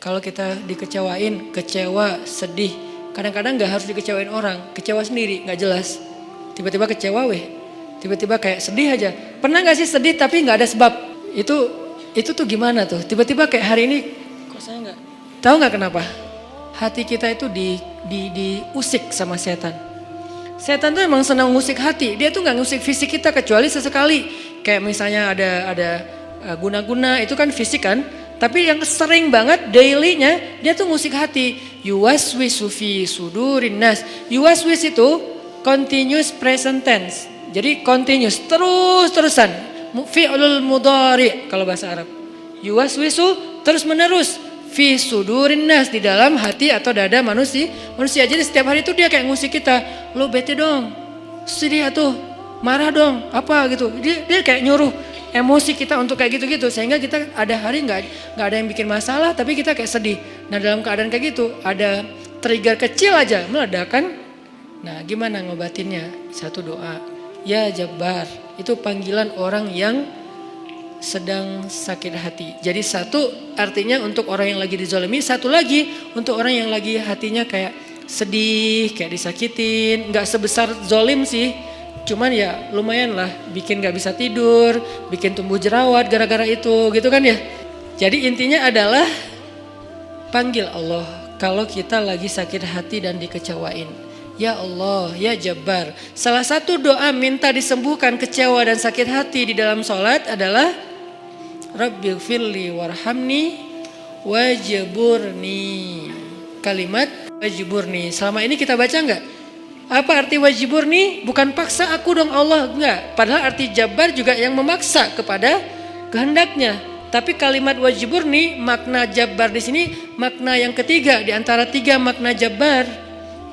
Kalau kita dikecewain, kecewa, sedih. Kadang-kadang gak harus dikecewain orang, kecewa sendiri, gak jelas. Tiba-tiba kecewa tiba-tiba kayak sedih aja. Pernah gak sih sedih tapi gak ada sebab? Itu tuh gimana tuh? Tiba-tiba kayak hari ini, kok saya gak? Tahu gak kenapa? Hati kita itu diusik sama setan. Setan tuh emang senang ngusik hati. Dia tuh gak ngusik fisik kita kecuali sesekali. Kayak misalnya ada guna-guna, itu kan fisik kan. Tapi yang sering banget daily-nya dia tuh ngusik hati. Yuwaswisu fi sudurin nas. Yuwaswis itu continuous present tense. Jadi continuous, terus-terusan. Fi'lul mudhari kalau bahasa Arab. Yuwaswisu terus menerus. Fi sudurin nas, di dalam hati atau dada manusia. Jadi setiap hari itu dia kayak ngusik kita. Lo bete dong, sedih atuh, marah dong, apa gitu. Dia kayak nyuruh emosi kita untuk kayak gitu-gitu, sehingga kita ada hari nggak ada yang bikin masalah tapi kita kayak sedih. Nah dalam keadaan kayak gitu ada trigger kecil aja meledakan. Nah gimana ngobatinnya? Satu doa, ya Jabbar, itu panggilan orang yang sedang sakit hati. Jadi satu artinya untuk orang yang lagi dizalimi, satu lagi untuk orang yang lagi hatinya kayak sedih, kayak disakitin. Nggak sebesar zolim sih, cuman ya lumayan lah, bikin gak bisa tidur, bikin tumbuh jerawat gara-gara itu gitu kan ya. Jadi intinya adalah panggil Allah kalau kita lagi sakit hati dan dikecewain. Ya Allah, ya Jabbar. Salah satu doa minta disembuhkan kecewa dan sakit hati di dalam sholat adalah Rabbighfirli warhamni wajburni. Kalimat wajburni. Selama ini kita baca enggak? Apa arti wajiburni? Bukan paksa aku dong Allah, enggak. Padahal arti Jabbar juga yang memaksa kepada kehendaknya. Tapi kalimat wajiburni, makna Jabbar di sini makna yang ketiga di antara tiga makna Jabbar,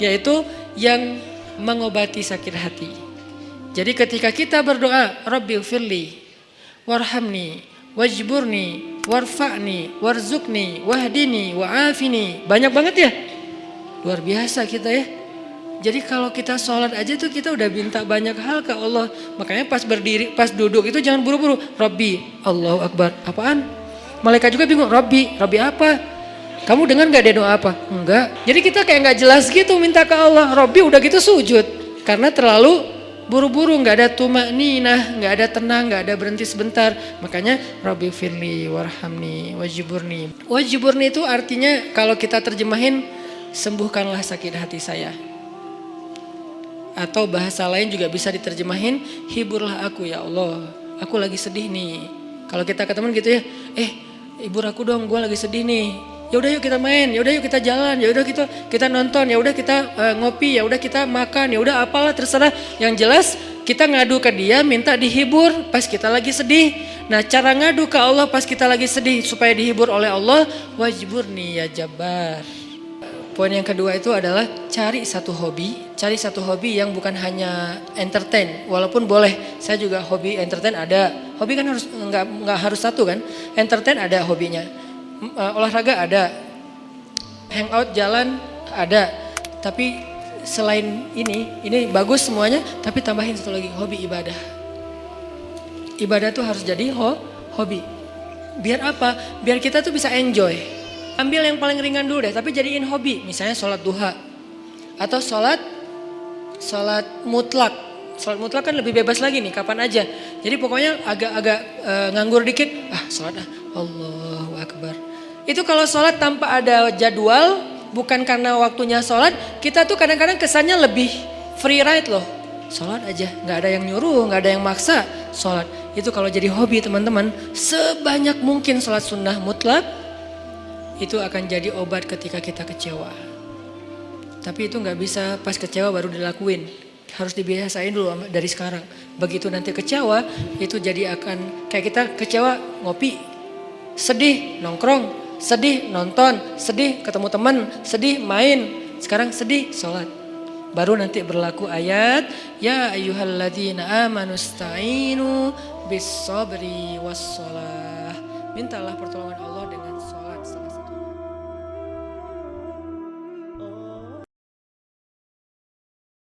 yaitu yang mengobati sakit hati. Jadi ketika kita berdoa, Rabbighfirli warhamni wajburni warfa'ni warzuqni wahdini wa'afini. Banyak banget ya. Luar biasa kita ya. Jadi kalau kita sholat aja tuh kita udah minta banyak hal ke Allah. Makanya pas berdiri, pas duduk itu jangan buru-buru. Rabbi, Allahu Akbar. Apaan? Malaikat juga bingung. Rabbi apa? Kamu dengar gak dia doa apa? Enggak. Jadi kita kayak gak jelas gitu minta ke Allah. Rabbi udah gitu sujud. Karena terlalu buru-buru, gak ada tumakninah, gak ada tenang, gak ada berhenti sebentar. Makanya Rabbi firli warhamni wajiburni. Wajiburni itu artinya kalau kita terjemahin, sembuhkanlah sakit hati saya. Atau bahasa lain juga bisa diterjemahin, hiburlah aku ya Allah, aku lagi sedih nih. Kalau kita ke teman gitu ya, hibur aku dong, gue lagi sedih nih. Ya udah yuk kita main, ya udah yuk kita jalan, ya udah kita nonton, ya udah kita ngopi, ya udah kita makan, ya udah apalah terserah. Yang jelas kita ngadu ke dia minta dihibur pas kita lagi sedih. Nah cara ngadu ke Allah pas kita lagi sedih supaya dihibur oleh Allah, wajiburni ya Jabbar. Poin yang kedua itu adalah cari satu hobi yang bukan hanya entertain. Walaupun boleh, saya juga hobi entertain ada. Hobi kan harus nggak harus satu kan. Entertain ada hobinya, olahraga ada, hangout jalan ada. Tapi selain ini bagus semuanya. Tapi tambahin satu lagi, hobi ibadah. Ibadah tuh harus jadi hobi. Biar apa? Biar kita tuh bisa enjoy. Ambil yang paling ringan dulu deh, tapi jadiin hobi. Misalnya sholat duha. Atau sholat mutlak. Sholat mutlak kan lebih bebas lagi nih, kapan aja. Jadi pokoknya agak nganggur dikit. Sholat Allahu Akbar. Itu kalau sholat tanpa ada jadwal, bukan karena waktunya sholat. Kita tuh kadang-kadang kesannya lebih free ride loh. Sholat aja, gak ada yang nyuruh, gak ada yang maksa. Sholat, itu kalau jadi hobi teman-teman. Sebanyak mungkin sholat sunnah mutlak. Itu akan jadi obat ketika kita kecewa. Tapi itu gak bisa pas kecewa baru dilakuin. Harus dibiasain dulu dari sekarang. Begitu nanti kecewa, itu jadi akan kayak kita kecewa ngopi. Sedih nongkrong, sedih nonton, sedih ketemu teman, sedih main. Sekarang sedih sholat. Baru nanti berlaku ayat, ya ayyuhalladzina amanusta'inu bis sabri was sholah. Mintalah pertolongan Allah dengan